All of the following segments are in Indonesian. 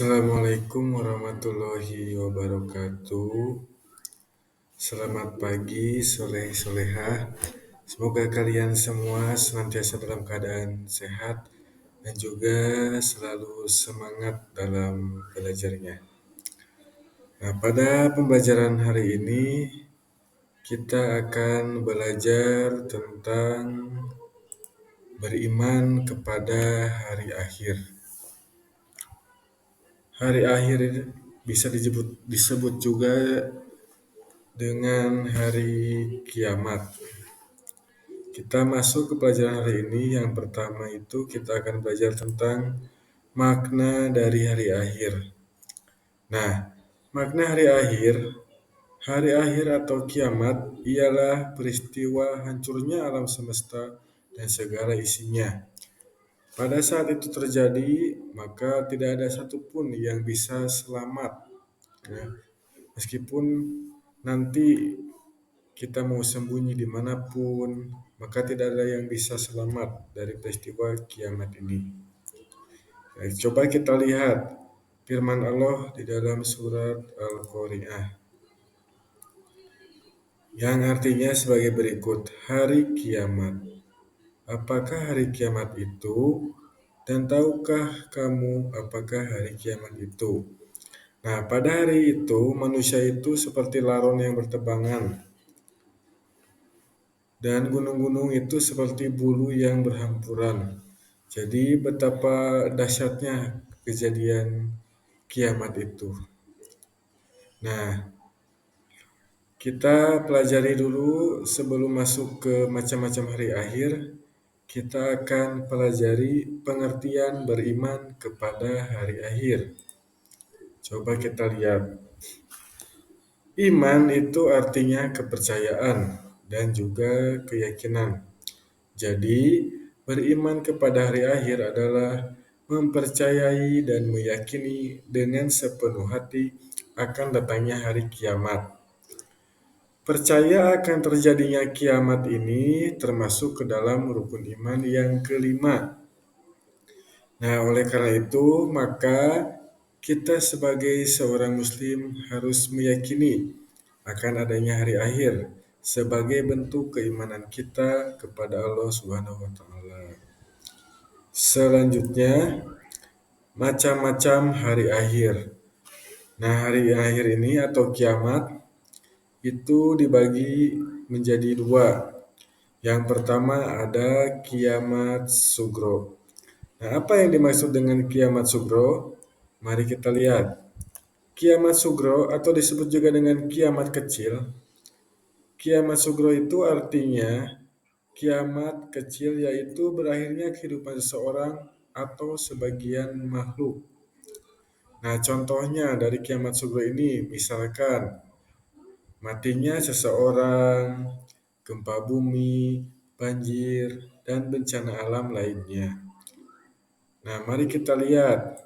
Assalamualaikum warahmatullahi wabarakatuh. Selamat pagi, soleh-solehah. Semoga kalian semua senantiasa dalam keadaan sehat dan juga selalu semangat dalam belajarnya. Nah, pada pembelajaran hari ini kita akan belajar tentang beriman kepada hari akhir. Hari akhir bisa disebut juga dengan hari kiamat. Kita masuk ke pelajaran hari ini. Yang pertama itu kita akan belajar tentang makna dari hari akhir. Nah, makna hari akhir atau kiamat ialah peristiwa hancurnya alam semesta dan segala isinya. Pada saat itu terjadi, maka tidak ada satupun yang bisa selamat. Ya. Meskipun nanti kita mau sembunyi dimanapun, maka tidak ada yang bisa selamat dari peristiwa kiamat ini. Coba kita lihat firman Allah di dalam surat Al-Qari'ah yang artinya sebagai berikut: hari kiamat. Apakah hari kiamat itu? Dan tahukah kamu apakah hari kiamat itu? Nah, pada hari itu manusia itu seperti laron yang bertebangan, dan gunung-gunung itu seperti bulu yang berhampuran. Jadi betapa dahsyatnya kejadian kiamat itu. Nah, kita pelajari dulu sebelum masuk ke macam-macam hari akhir. Kita akan pelajari pengertian beriman kepada hari akhir. Coba kita lihat. Iman itu artinya kepercayaan dan juga keyakinan. Jadi, beriman kepada hari akhir adalah mempercayai dan meyakini dengan sepenuh hati akan datangnya hari kiamat. Percaya akan terjadinya kiamat ini termasuk ke dalam rukun iman yang kelima. Nah, oleh karena itu, maka kita sebagai seorang muslim harus meyakini akan adanya hari akhir sebagai bentuk keimanan kita kepada Allah Subhanahu wa taala. Selanjutnya, macam-macam hari akhir. Nah, hari akhir ini atau kiamat itu dibagi menjadi dua. Yang pertama ada kiamat sugro. Nah, apa yang dimaksud dengan kiamat sugro? Mari kita lihat. Kiamat sugro atau disebut juga dengan kiamat kecil. Kiamat sugro itu artinya kiamat kecil, yaitu berakhirnya kehidupan seseorang atau sebagian makhluk. Nah, contohnya dari kiamat sugro ini misalkan matinya seseorang, gempa bumi, banjir, dan bencana alam lainnya. Nah, mari kita lihat.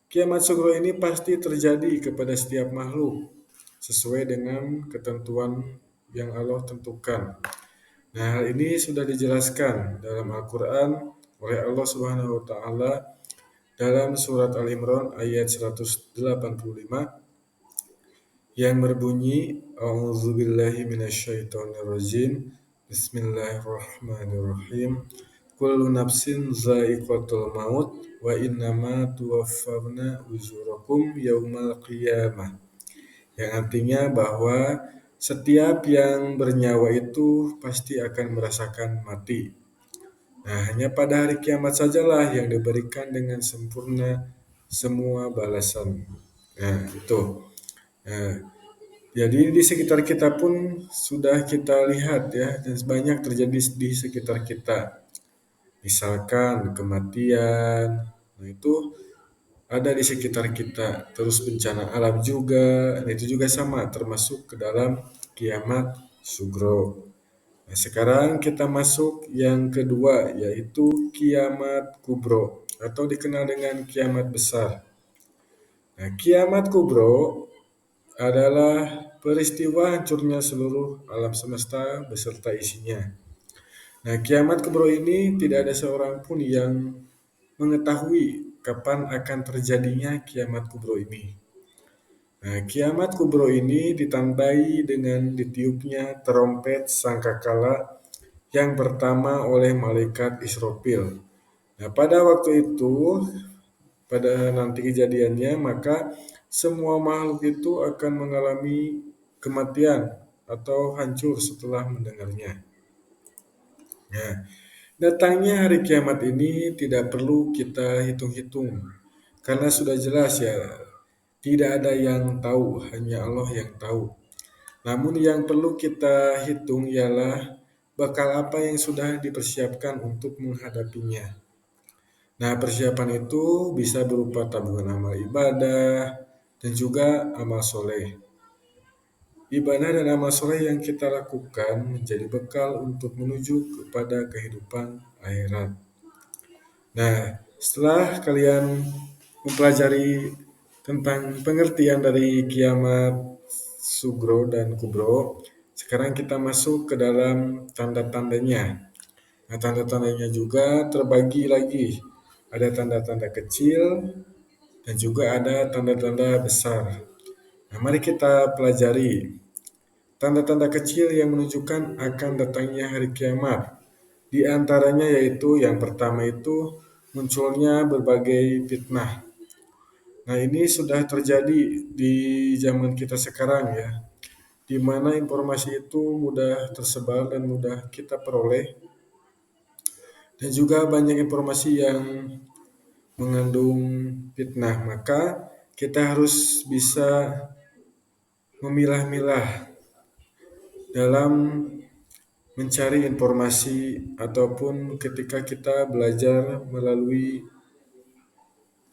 Kiamat sugro ini pasti terjadi kepada setiap makhluk sesuai dengan ketentuan yang Allah tentukan. Nah, hal ini sudah dijelaskan dalam Al-Quran oleh Allah Subhanahu wa taala dalam surat Al-Imran ayat 185 yang berbunyi A'udzubillahi minasyaitonirrajim. Bismillahirrahmanirrahim. Kullu nafsin za'iqatul maut wa innama tuwaffawna ujurakum yaumal qiyamah. Yang artinya bahwa setiap yang bernyawa itu pasti akan merasakan mati. Nah, hanya pada hari kiamat sajalah yang diberikan dengan sempurna semua balasan. Nah, itu. Nah, jadi di sekitar kita pun sudah kita lihat ya, dan banyak terjadi di sekitar kita. Misalkan kematian, nah itu ada di sekitar kita. Terus bencana alam juga, nah itu juga sama termasuk ke dalam kiamat sugro. Nah, sekarang kita masuk yang kedua, yaitu kiamat kubro atau dikenal dengan kiamat besar. Nah, kiamat kubro adalah peristiwa hancurnya seluruh alam semesta beserta isinya. Nah, kiamat kubro ini tidak ada seorang pun yang mengetahui kapan akan terjadinya kiamat kubro ini. Nah, kiamat kubro ini ditandai dengan ditiupnya terompet sangkakala yang pertama oleh malaikat Israfil. Nah, pada waktu itu, pada nanti kejadiannya, maka semua makhluk itu akan mengalami kematian atau hancur setelah mendengarnya. Nah, datangnya hari kiamat ini tidak perlu kita hitung-hitung, karena sudah jelas ya, tidak ada yang tahu, hanya Allah yang tahu. Namun yang perlu kita hitung ialah bakal apa yang sudah dipersiapkan untuk menghadapinya. Nah, persiapan itu bisa berupa tabungan amal ibadah dan juga amal soleh. Ibadah dan amal soleh yang kita lakukan menjadi bekal untuk menuju kepada kehidupan akhirat. Nah, setelah kalian mempelajari tentang pengertian dari kiamat sugro dan kubro, sekarang kita masuk ke dalam tanda-tandanya. Nah, tanda-tandanya juga terbagi lagi. Ada tanda-tanda kecil dan juga ada tanda-tanda besar. Nah, mari kita pelajari. Tanda-tanda kecil yang menunjukkan akan datangnya hari kiamat. Di antaranya yaitu yang pertama itu munculnya berbagai fitnah. Nah, ini sudah terjadi di zaman kita sekarang ya, di mana informasi itu mudah tersebar dan mudah kita peroleh, dan juga banyak informasi yang mengandung fitnah. Maka kita harus bisa memilah-milah dalam mencari informasi ataupun ketika kita belajar melalui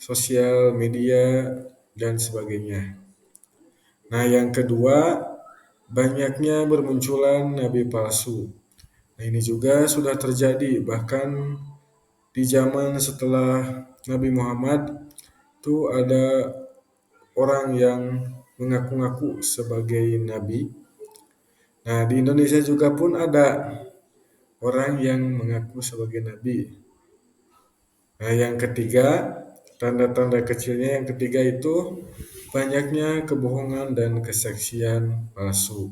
sosial media dan sebagainya. Nah, yang kedua, banyaknya bermunculan nabi palsu. Nah, ini juga sudah terjadi bahkan di zaman setelah Nabi Muhammad itu ada orang yang mengaku-ngaku sebagai nabi. Nah, di Indonesia juga pun ada orang yang mengaku sebagai nabi. Nah, yang ketiga, tanda-tanda kecilnya yang ketiga itu banyaknya kebohongan dan kesaksian palsu.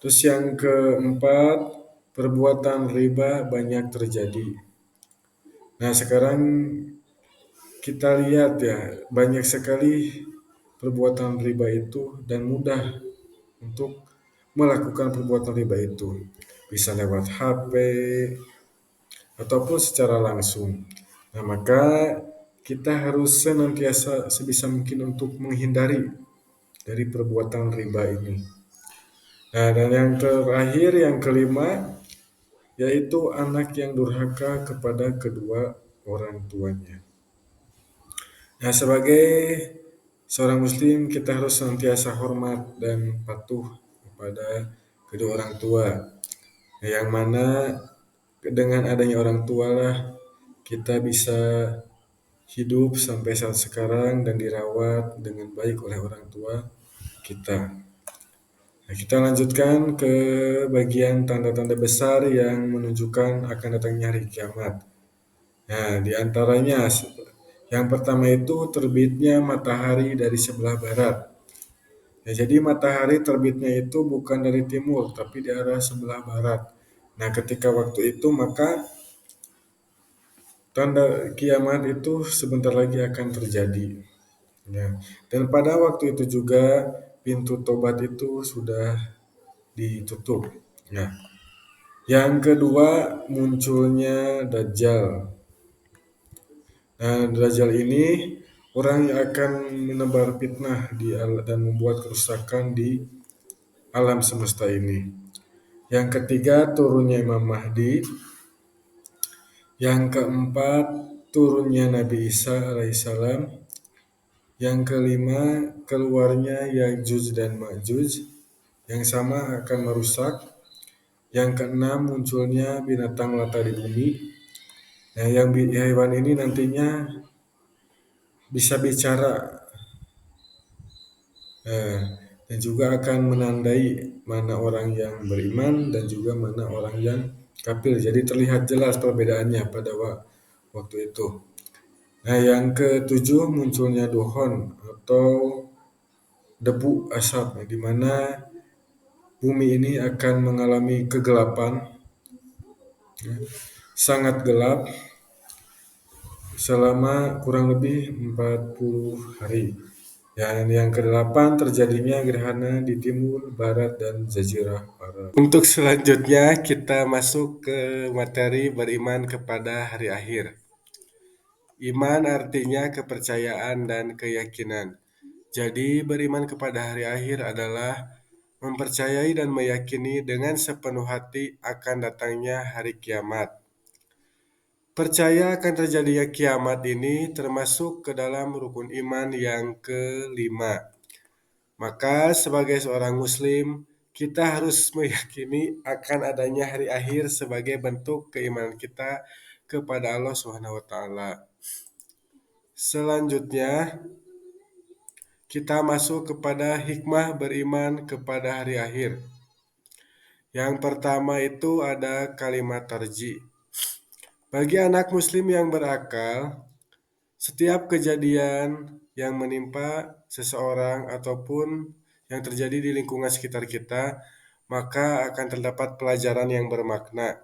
Terus yang keempat, perbuatan riba banyak terjadi. Nah, sekarang kita lihat ya, banyak sekali perbuatan riba itu dan mudah untuk melakukan perbuatan riba itu. Bisa lewat HP ataupun secara langsung. Nah, maka kita harus senantiasa sebisa mungkin untuk menghindari dari perbuatan riba ini. Nah, dan yang terakhir, yang kelima, yaitu anak yang durhaka kepada kedua orang tuanya. Nah, sebagai seorang muslim, kita harus senantiasa hormat dan patuh kepada kedua orang tua. Nah, yang mana dengan adanya orang tua lah kita bisa hidup sampai saat sekarang dan dirawat dengan baik oleh orang tua kita. Nah, kita lanjutkan ke bagian tanda-tanda besar yang menunjukkan akan datangnya hari kiamat. Nah, di antaranya yang pertama itu terbitnya matahari dari sebelah barat. Ya, jadi matahari terbitnya itu bukan dari timur, tapi di arah sebelah barat. Nah, ketika waktu itu maka tanda kiamat itu sebentar lagi akan terjadi. Ya. Dan pada waktu itu juga pintu tobat itu sudah ditutup. Nah, yang kedua munculnya Dajjal. Nah, Dajjal ini orang yang akan menebar fitnah dan membuat kerusakan di alam semesta ini. Yang ketiga turunnya Imam Mahdi. Yang keempat turunnya Nabi Isa alaihissalam. Yang kelima keluarnya Ya'juj dan Ma'juj yang sama akan merusak. Yang keenam munculnya binatang melata di bumi. Nah, yang hewan ini nantinya bisa bicara dan juga akan menandai mana orang yang beriman dan juga mana orang yang kafir. Jadi terlihat jelas perbedaannya pada waktu itu. Nah, yang ketujuh munculnya duhon atau debu asap, di mana bumi ini akan mengalami kegelapan, ya, sangat gelap selama kurang lebih 40 hari. Dan yang kedelapan terjadinya gerhana di timur, barat, dan jazirah Arab. Untuk selanjutnya kita masuk ke materi beriman kepada hari akhir. Iman artinya kepercayaan dan keyakinan. Jadi beriman kepada hari akhir adalah mempercayai dan meyakini dengan sepenuh hati akan datangnya hari kiamat. Percaya akan terjadinya kiamat ini termasuk ke dalam rukun iman yang kelima. Maka sebagai seorang muslim, kita harus meyakini akan adanya hari akhir sebagai bentuk keimanan kita kepada Allah Subhanahu wa taala. Selanjutnya, kita masuk kepada hikmah beriman kepada hari akhir. Yang pertama itu ada kalimat tarji. Bagi anak muslim yang berakal, setiap kejadian yang menimpa seseorang ataupun yang terjadi di lingkungan sekitar kita, maka akan terdapat pelajaran yang bermakna.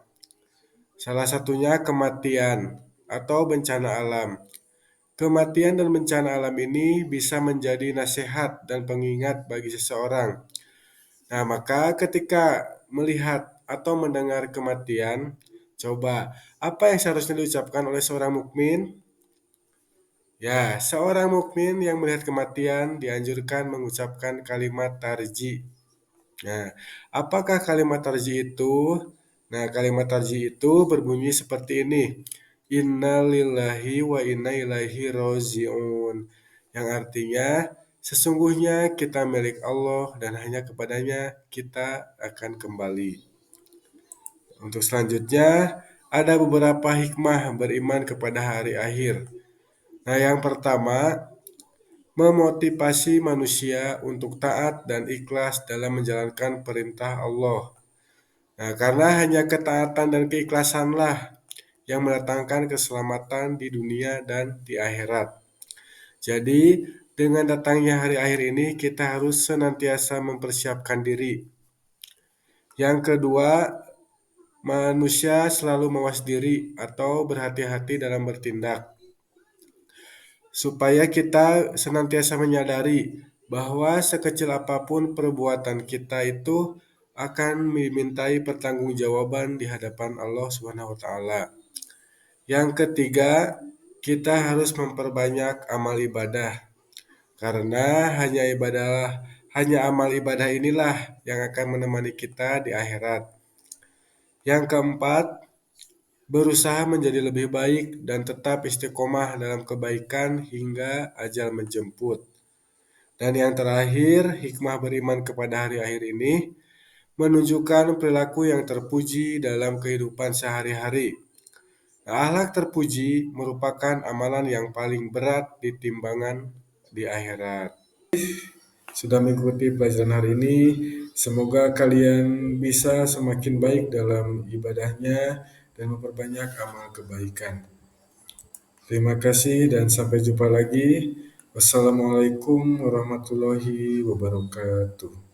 Salah satunya kematian atau bencana alam. Kematian dan bencana alam ini bisa menjadi nasihat dan pengingat bagi seseorang. Nah, maka ketika melihat atau mendengar kematian, coba apa yang seharusnya diucapkan oleh seorang mukmin? Ya, seorang mukmin yang melihat kematian dianjurkan mengucapkan kalimat tarji. Nah, apakah kalimat tarji itu? Nah, kalimat tarji itu berbunyi seperti ini. Inna lillahi wa inna ilaihi roji'un. Yang artinya, sesungguhnya kita milik Allah dan hanya kepadanya kita akan kembali. Untuk selanjutnya, ada beberapa hikmah beriman kepada hari akhir. Nah, yang pertama, memotivasi manusia untuk taat dan ikhlas dalam menjalankan perintah Allah. Nah, karena hanya ketaatan dan keikhlasanlah yang mendatangkan keselamatan di dunia dan di akhirat. Jadi, dengan datangnya hari akhir ini, kita harus senantiasa mempersiapkan diri. Yang kedua, manusia selalu mawas diri atau berhati-hati dalam bertindak. Supaya kita senantiasa menyadari bahwa sekecil apapun perbuatan kita itu akan dimintai pertanggungjawaban di hadapan Allah Subhanahu wa taala. Yang ketiga, kita harus memperbanyak amal ibadah karena hanya amal ibadah inilah yang akan menemani kita di akhirat. Yang keempat, berusaha menjadi lebih baik dan tetap istiqomah dalam kebaikan hingga ajal menjemput. Dan yang terakhir, hikmah beriman kepada hari akhir ini menunjukkan perilaku yang terpuji dalam kehidupan sehari-hari. Nah, akhlak terpuji merupakan amalan yang paling berat di timbangan di akhirat. Sudah mengikuti pelajaran hari ini, semoga kalian bisa semakin baik dalam ibadahnya dan memperbanyak amal kebaikan. Terima kasih dan sampai jumpa lagi. Wassalamualaikum warahmatullahi wabarakatuh.